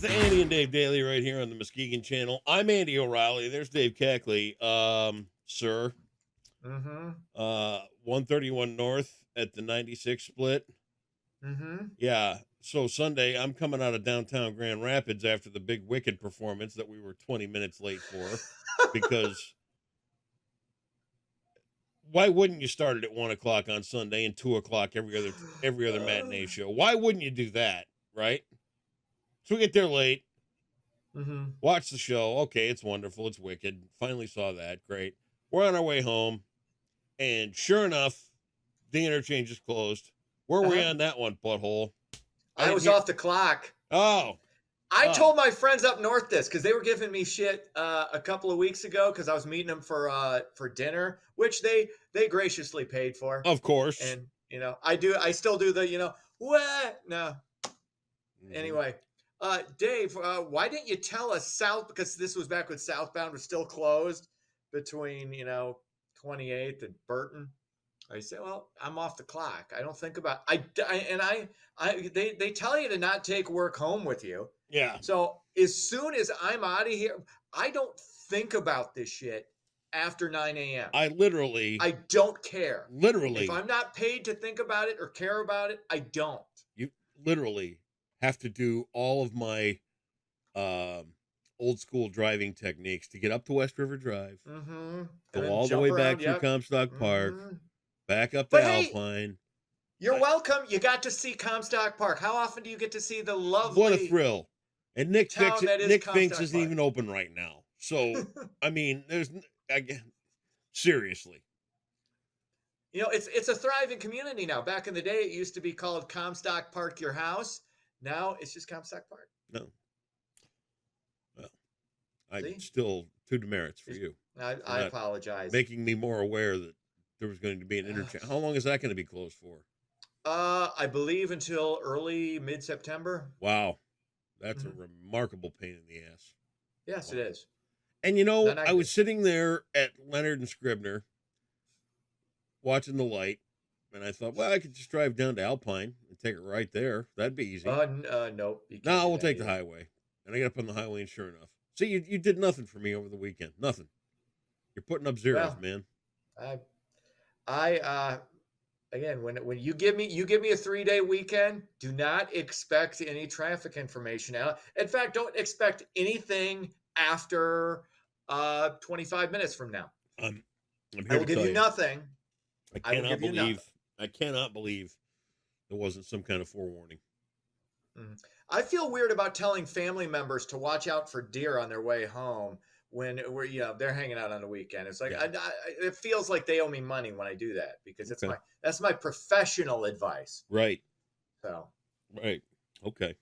the Andy and Dave Daily right here on the Muskegon channel. I'm Andy O'Reilly. There's Dave Cackley. Sir, Mm-hmm. 131 North at the 96 split. Mm-hmm. Yeah. So Sunday, I'm coming out of downtown Grand Rapids after the big Wicked performance that we were 20 minutes late for, because why wouldn't you start it at 1 o'clock on Sunday and 2 o'clock every other matinee show? Why wouldn't you do that, right? So we get there late. Mm-hmm. Watch the show. Okay, it's wonderful. It's wicked. Finally saw that. Great. We're on our way home. And sure enough, the interchange is closed. Where were we Uh-huh. on that one, butthole? I didn't was hear. off the clock. Oh. I Oh. told my friends up north this because they were giving me shit a couple of weeks ago because I was meeting them for dinner, which they graciously paid for. Of course. And I still do the what? No. Mhm. Anyway, Dave, why didn't you tell us because this was back when Southbound was still closed between 28th and Burton. I say, well, I'm off the clock. I don't think about they tell you to not take work home with you. Yeah. So as soon as I'm out of here, I don't think about this shit after 9 a.m. I don't care. Literally. If I'm not paid to think about it or care about it, I don't. You literally have to do all of my old school driving techniques to get up to West River Drive, Mm-hmm. go all the way back through Comstock Park, back up to Alpine. You're welcome. You got to see Comstock Park. How often do you get to see the lovely? What a thrill! And Nick Finks isn't Park. even open right now. So I mean, seriously. It's a thriving community now. Back in the day, it used to be called Comstock Park Your House. Now it's just Comstock Park. No. Well, I still two demerits for you. I apologize. Making me more aware that there was going to be an interchange. How long is that going to be closed for? I believe until early mid-September. Wow. That's a remarkable pain in the ass. Yes, It is. And I was sitting there at Leonard and Scribner watching the light, and I thought, well, I could just drive down to Alpine and take it right there. That'd be easy. Nope. No, we'll take the highway. And I got up on the highway, and sure enough. See, you did nothing for me over the weekend. Nothing. You're putting up zeros, man. Again, when you give me a 3-day weekend, do not expect any traffic information out. In fact, don't expect anything after 25 minutes from now. I'm here I will give you nothing. I cannot believe there wasn't some kind of forewarning. I feel weird about telling family members to watch out for deer on their way home when they're hanging out on the weekend. It's like it feels like they owe me money when I do that because that's my professional advice. Right. So. Right. Okay.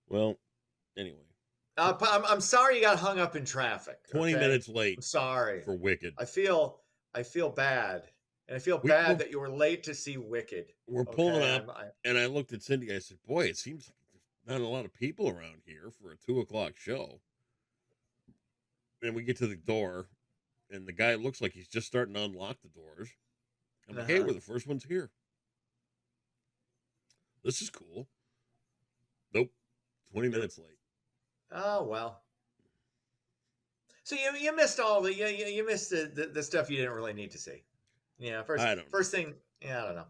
Well, anyway. I'm sorry you got hung up in traffic. 20 minutes late. I'm sorry for Wicked. I feel bad, and I feel bad that you were late to see Wicked. We're pulling up, and I looked at Cindy. I said, "Boy, it seems like there's not a lot of people around here for a 2:00 show." And we get to the door, and the guy looks like he's just starting to unlock the doors. I'm like, "Hey, we're the first ones here. This is cool." Nope, 20 minutes late. Oh well. So you missed all the you missed the stuff you didn't really need to see. Yeah, first thing. Yeah, I don't know.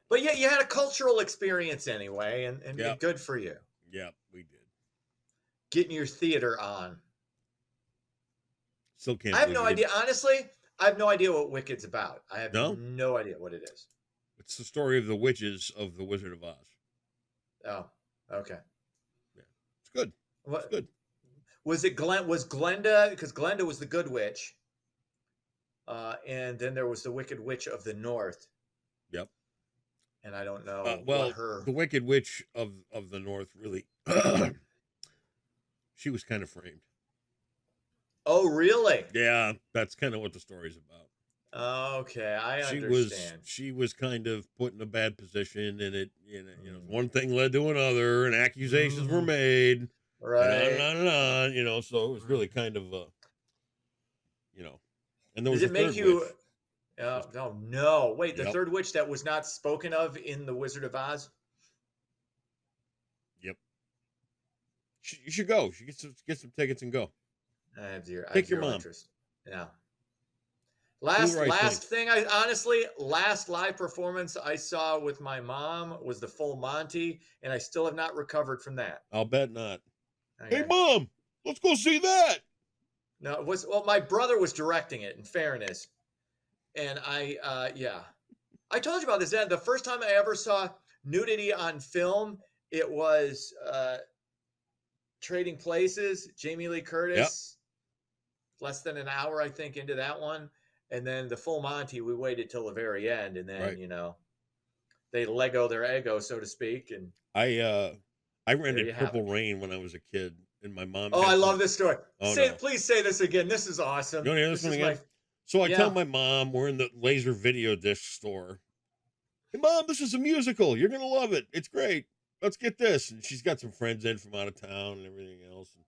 But yeah, you had a cultural experience anyway, and good for you. Yeah, we did. Getting your theater on. Still can't. I have no idea. Honestly, I have no idea what Wicked's about. I have no idea what it is. It's the story of the witches of the Wizard of Oz. Oh, okay. Yeah, it's good. It's good. Was Glenda? Because Glenda was the good witch. And then there was the Wicked Witch of the North. Yep. And I don't know the Wicked Witch of the North really, she was kind of framed. Oh, really? Yeah, that's kind of what the story's about. Okay, I understand. She was kind of put in a bad position, and it, one thing led to another, and accusations were made, right? And on, so it was really kind of, and there was Does it make you? No. Wait, the third witch that was not spoken of in the Wizard of Oz? Yep. You should go. You should get some tickets and go. I have zero, Take your mom. interest. Yeah. Do Last the right last thing. thing, I honestly, last live performance I saw with my mom was the Full Monty, and I still have not recovered from that. I'll bet not. Okay. Hey, Mom, let's go see that. No, it was, well, my brother was directing it, in fairness. And yeah. I told you about this, Ed. The first time I ever saw nudity on film, it was Trading Places, Jamie Lee Curtis. Less than an hour, I think, into that one. And then the Full Monty, we waited till the very end. And then, Right. They Lego their ego, so to speak. And I you rented have Purple it. Rain when I was a kid, and my mom. Oh, had I some- love this story. Oh, no. Please say this again. This is awesome. You want to hear this one again? So I Yeah. tell my mom, we're in the laser video disc store. Hey, Mom, this is a musical. You're gonna love it. It's great. Let's get this. And she's got some friends in from out of town and everything else. And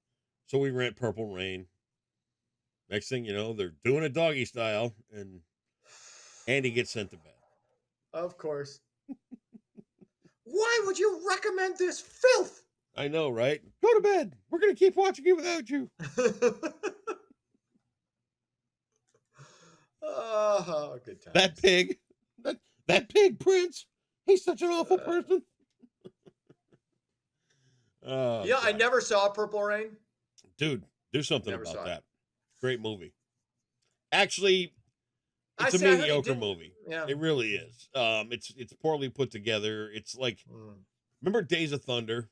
so we rent Purple Rain. Next thing you know, they're doing a doggy style, and Andy gets sent to bed. Of course. Why would you recommend this filth? I know, right? Go to bed. We're gonna keep watching it without you. Oh, good times. That pig. That pig, Prince. He's such an awful person. Oh, Yeah, I God. never saw Purple Rain. Dude, do something Never saw about it. that. Great movie. Actually, it's a I heard it mediocre didn't- movie. Yeah. It really is. It's poorly put together. It's like, remember Days of Thunder?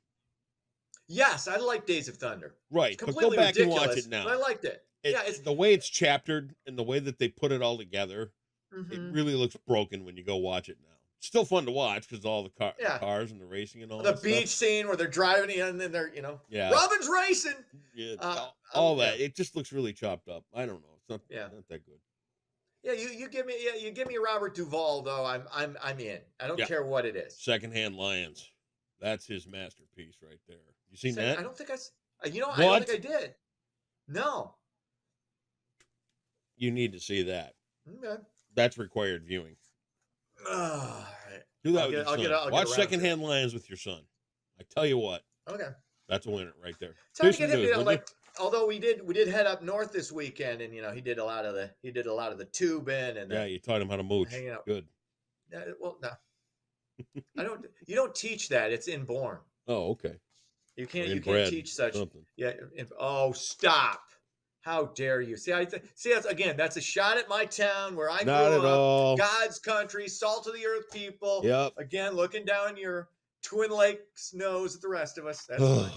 Yes, I like Days of Thunder. Right. It's But completely go back ridiculous, and watch it now. but I liked it. Yeah, it's the way it's chaptered and the way that they put it all together, it mhm. really looks broken when you go watch it now. It's still fun to watch because all the Yeah. cars and the racing and all The that beach stuff. scene where they're driving in and they're, Yeah. Robin's racing. Yeah, yeah. all that. It just looks really chopped up. I don't know. It's not, Yeah. not that good. Yeah, you give me Robert Duvall though. I'm in. I don't Yeah. care what it is. Secondhand Lions. That's his masterpiece right there. You seen Say- that? I don't think I don't What? think I did. No. You need to see that. Okay. That's required viewing. All right. Do that I'll with get- your I'll son. get- I'll get Watch around to it. Secondhand Lions with your son. I tell you what, Okay. that's a winner right there. Time Do to some get him, news, would like, although we did head up north this weekend, and he did a lot of the tubing and Yeah, you taught him how to mooch. hanging out. Good. Well, no, you don't teach that. It's inborn. Oh, okay. You can't Inbred, teach such. something. Yeah. Oh, stop! How dare you? See, that's a shot at my town where I Not grew at up. all. God's country, salt of the earth people. Yep. Again, looking down your Twin Lakes nose at the rest of us. That's fine.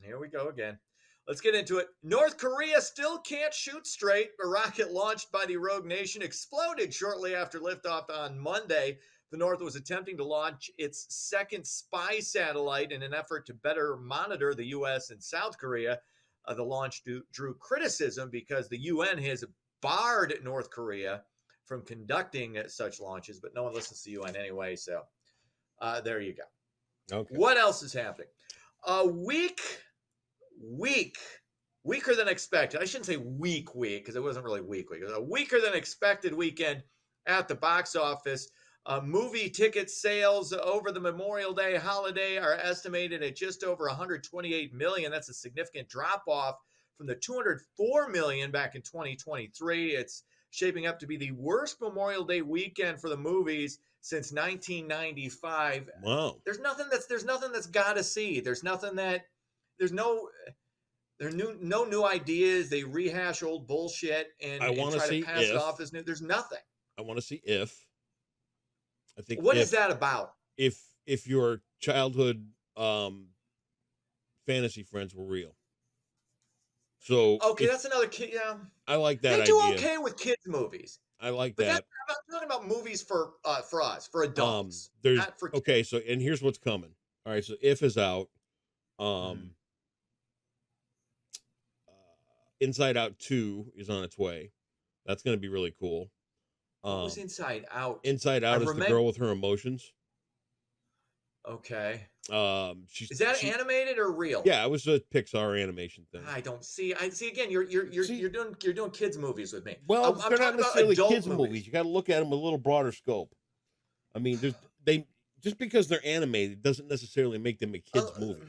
Here we go again. Let's get into it. North Korea still can't shoot straight. A rocket launched by the rogue nation exploded shortly after liftoff on Monday. The North was attempting to launch its second spy satellite in an effort to better monitor the U.S. and South Korea. The launch drew criticism because the UN has barred North Korea from conducting such launches, but no one listens to the UN anyway, so there you go. Okay. What else is happening? A weaker than expected. I shouldn't say week because it wasn't really week. It was a weaker than expected weekend at the box office. Movie ticket sales over the Memorial Day holiday are estimated at just over 128 million. That's a significant drop off from the 204 million back in 2023. It's shaping up to be the worst Memorial Day weekend for the movies since 1995. Wow. There's nothing that's got to see. There's no new ideas. They rehash old bullshit and try to pass it off as new. There's nothing. I want to see If. I think What is that about? If your childhood fantasy friends were real. So Okay, that's another kid. Yeah, I like that they do idea. okay with kids movies, I like but that. I'm talking about movies for us, for adults, There's not for okay. So and here's what's coming. All right. So If is out. Inside Out 2 is on its way. That's going to be really cool. What was Inside Out? Inside Out is the girl with her emotions. Okay. Is that animated or real? Yeah, it was a Pixar animation thing. I don't see. I see again. You're doing kids movies with me. Well, I'm they're not talking about necessarily adult kids movies. You got to look at them with a little broader scope. I mean, just because they're animated doesn't necessarily make them a kids movie.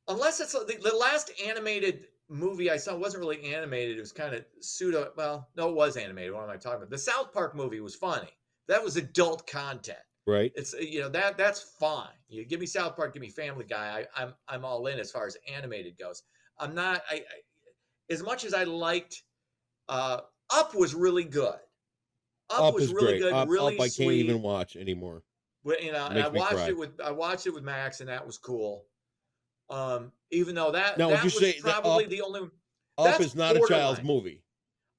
unless it's the last animated movie I saw wasn't really animated. It was kind of pseudo. Well, no, it was animated. What am I talking about? The South Park movie was funny. That was adult content. Right. It's that's fine. You give me South Park, give me Family Guy. I'm all in as far as animated goes. I'm not. I as much as I liked. Up was really good. Up was is really great. good. Up Really I can't even sweet. watch anymore. But, and It I makes me watched cry. it with Max, and that was cool. Even though Now, would that you was say that probably the only. Up That's is not a child's borderline. movie?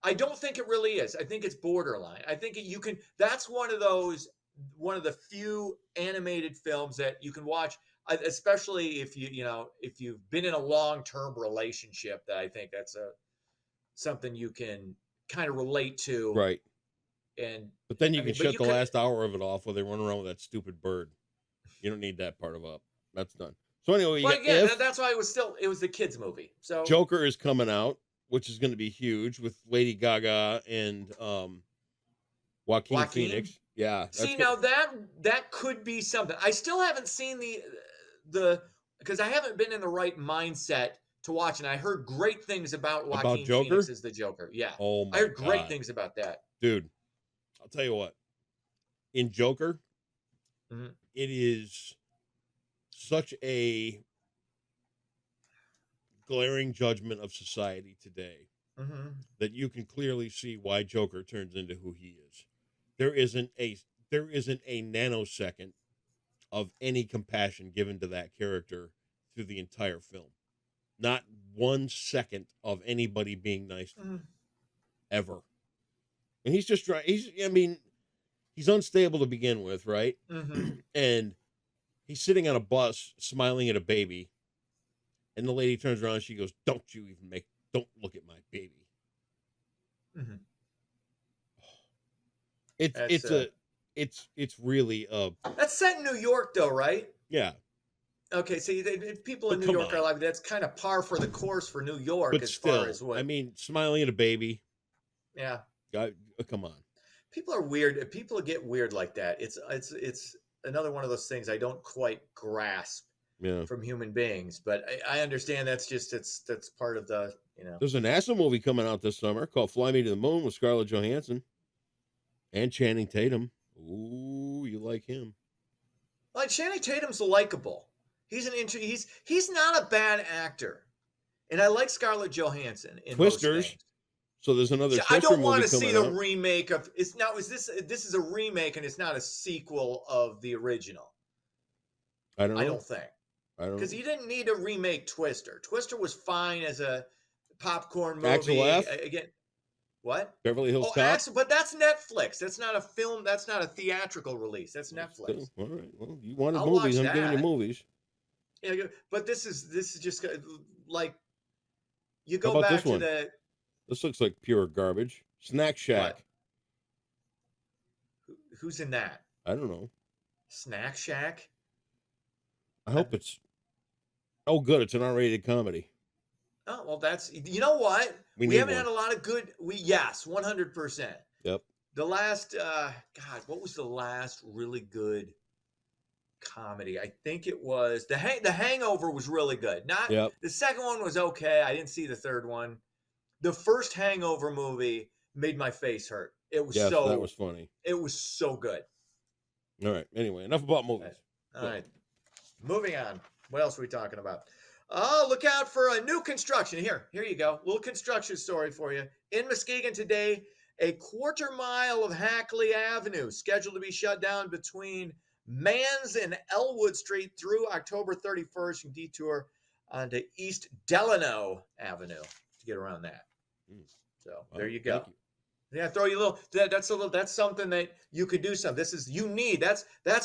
I don't think it really is. I think it's borderline. I think you can. That's one of the few animated films that you can watch, especially if if you've been in a long term relationship. That I think that's something you can kind of relate to. Right. And But then you I can mean, but shut you the could. last hour of it off while they run around with that stupid bird. You don't need that part of Up. That's done. So anyway, you But got again, If. that's why it was the kids movie. So Joker is coming out, which is going to be huge with Lady Gaga and Joaquin Joaquin. Phoenix. Yeah, that's See, now that could be something. I still haven't seen the because I haven't been in the right mindset to watch, and I heard great things about about Joaquin Joker. Phoenix as the Joker. Yeah, Oh I my heard great god, things about that. dude! I'll tell you what. In Joker, Mhm. it is such a glaring judgment of society today Mhm. that you can clearly see why Joker turns into who he is. There isn't a nanosecond of any compassion given to that character through the entire film. Not 1 second of anybody being nice to him, Mhm. ever. And he's just trying. He's unstable to begin with, right? Mhm. And he's sitting on a bus smiling at a baby, and the lady turns around and she goes, don't look at my baby. Mhm. It's That's it's a it's really that's set in New York, though, right? yeah. Okay, so people in But New come York are on. like that's kind of par for the course for New York But as far still, as what. smiling at a baby. Yeah, Come on. people are weird. People get weird like that. It's another one of those things I don't quite grasp Yeah. from human beings. But I understand that's part of the There's a NASA movie coming out this summer called Fly Me to the Moon with Scarlett Johansson and Channing Tatum. Ooh, you like him. like Channing Tatum's likable. He's not a bad actor, and I like Scarlett Johansson in most Twisters. things. So there's another So I Twister don't want movie to see coming the out. remake of it's now is this is a remake and it's not a sequel of the original. I don't I know. don't think. I don't Because know. you didn't need to remake Twister. Twister was fine as a popcorn Axel movie. F. Again, what? Beverly Hills Oh, Cop. Axel, but that's Netflix. That's not a film. That's not a theatrical release. That's Well, still, Netflix. all right. Well, you wanted I'll movies. watch I'm giving you that. movies. Yeah, but this is just like you How go about this back to one? the This looks like pure garbage. Snack Shack. what? Who's in that? I don't know. Snack Shack. I hope it's. Oh, good. It's an R-rated comedy. Oh well, that's what We we need haven't one. had a lot of good. Yes, 100%. Yep. The last God, what was the last really good comedy? I think it was the Hangover was really good. Not Yep. the second one was okay. I didn't see the third one. The first Hangover movie made my face hurt. It was Yes, that was funny. it was so good. All right. Anyway, enough about movies. All right. Moving on. What else are we talking about? Oh, look out for a new construction. Here you go. Little construction story for you. In Muskegon today, a quarter-mile of Hackley Avenue scheduled to be shut down between Mans and Elwood Street through October 31st. You can detour onto East Delano Avenue to get around that. So Wow, there you go. thank you. Yeah, throw you a little. That's something that you could do. Something. That's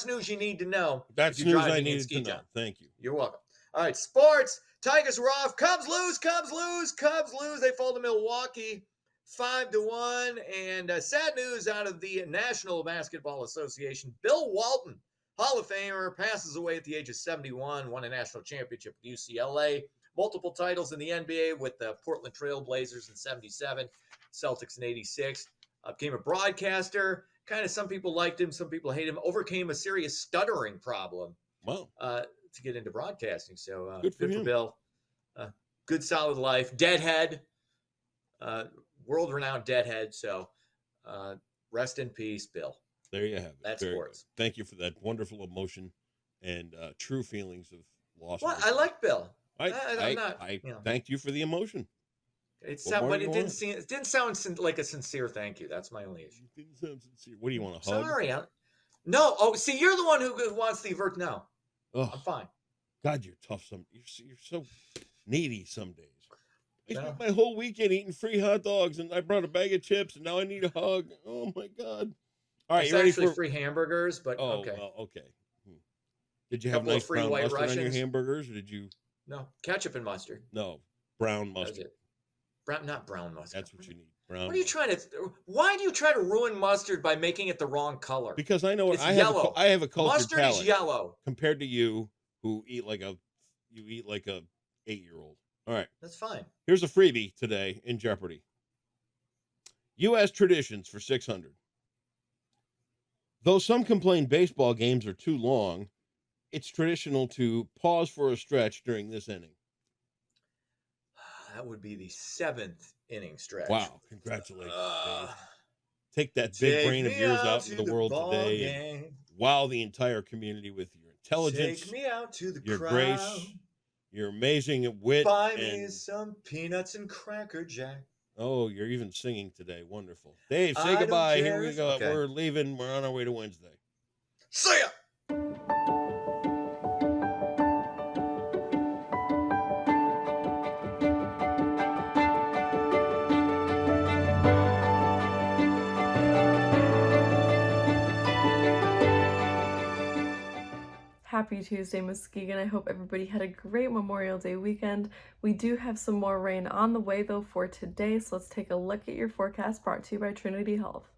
news you need to know. That's if you're news I driving in needed to know. Ski-Town. Thank you. You're welcome. All right, sports. Tigers were off. Cubs lose. Cubs lose. Cubs lose. They fall to Milwaukee 5-1. And sad news out of the National Basketball Association. Bill Walton, Hall of Famer, passes away at the age of 71. Won a national championship with UCLA. Multiple titles in the NBA with the Portland Trail Blazers in 77, Celtics in 86. Became a broadcaster. Kind of some people liked him, some people hate him. Overcame a serious stuttering problem. Wow. to get into broadcasting. So Good for good for him. Bill. Good solid life. Deadhead, world-renowned deadhead. So rest in peace, Bill. There you have it. That's Very sports. good. Thank you for that wonderful emotion and true feelings of loss. Well, I like Bill. I not. thanked you for the emotion. But it didn't sound like a sincere thank you. That's my only issue. It didn't sound sincere. What do you want to hug? Sorry. No. Oh, see, you're the one who wants the avert. No, Oh, I'm fine. God, you're tough. You're so needy some days. I No. spent my whole weekend eating free hot dogs, and I brought a bag of chips, and now I need a hug. Oh my God! All right, It's you ready actually for free hamburgers, but Oh, okay. well, okay. Did you have Couple of nice free brown White mustard on your Russians. hamburgers, or did you? No, ketchup and mustard. No, brown That was mustard. it. Not brown mustard. That's what you need. Brown. What are you trying to? Why do you try to ruin mustard by making it the wrong color? Because I know It's I yellow. have a cultured Mustard palate is yellow. compared to you, who eat like a 8-year-old. All right, That's fine. here's a freebie today in Jeopardy. U.S. traditions for 600. Though some complain baseball games are too long, it's traditional to pause for a stretch during this inning. That would be the 7th inning stretch. Wow, congratulations, Uh, Dave. Take that big take brain of me yours out out to in the the world ball today and game. wow the entire community with your intelligence, Take me out to the your crowd. grace, your amazing wit, Buy me and some peanuts and Cracker Jack. oh, you're even singing today. Wonderful. Dave, I say don't goodbye. care Here we if- go. okay. We're leaving. We're on our way to Wednesday. See ya! Happy Tuesday, Muskegon. I hope everybody had a great Memorial Day weekend. We do have some more rain on the way though for today, so let's take a look at your forecast brought to you by Trinity Health.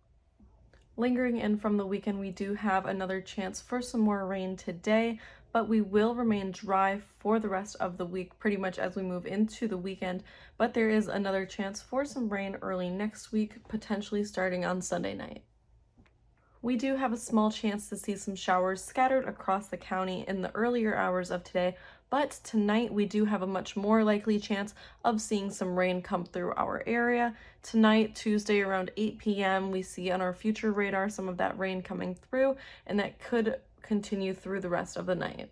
Lingering in from the weekend, we do have another chance for some more rain today, but we will remain dry for the rest of the week, pretty much as we move into the weekend. But there is another chance for some rain early next week, potentially starting on Sunday night. We do have a small chance to see some showers scattered across the county in the earlier hours of today, but tonight we do have a much more likely chance of seeing some rain come through our area. Tonight, Tuesday, around 8 p.m., we see on our future radar some of that rain coming through, and that could continue through the rest of the night.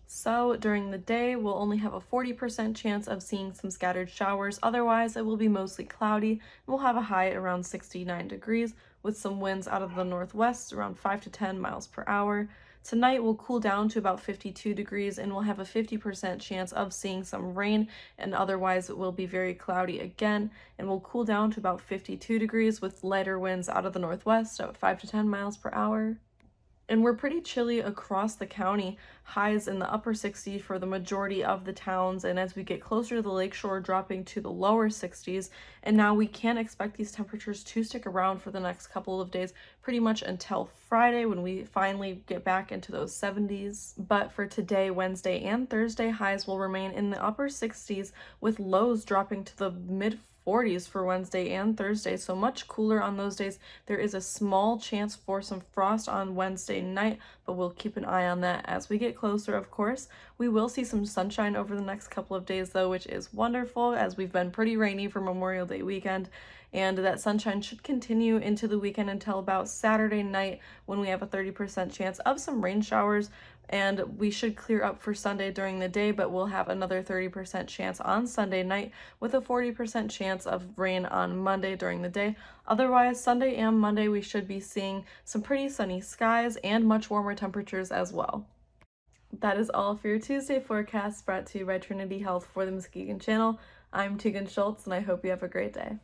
So during the day, we'll only have a 40% chance of seeing some scattered showers. Otherwise, it will be mostly cloudy, and we'll have a high around 69 degrees with some winds out of the northwest around 5 to 10 miles per hour. Tonight will cool down to about 52 degrees, and we'll have a 50% chance of seeing some rain, and otherwise it will be very cloudy again, and will cool down to about 52 degrees with lighter winds out of the northwest at 5 to 10 miles per hour. And we're pretty chilly across the county, highs in the upper 60s for the majority of the towns, and as we get closer to the lakeshore, dropping to the lower 60s. And now we can expect these temperatures to stick around for the next couple of days, pretty much until Friday when we finally get back into those 70s. But for today, Wednesday, and Thursday, highs will remain in the upper 60s with lows dropping to the mid 40s for Wednesday and Thursday, so much cooler on those days. There is a small chance for some frost on Wednesday night, but we'll keep an eye on that as we get closer, of course. We will see some sunshine over the next couple of days, though, which is wonderful, as we've been pretty rainy for Memorial Day weekend, and that sunshine should continue into the weekend until about Saturday night, when we have a 30% chance of some rain showers. And we should clear up for Sunday during the day, but we'll have another 30% chance on Sunday night with a 40% chance of rain on Monday during the day. Otherwise, Sunday and Monday we should be seeing some pretty sunny skies and much warmer temperatures as well. That is all for your Tuesday forecast brought to you by Trinity Health for the Muskegon Channel. I'm Tegan Schultz, and I hope you have a great day.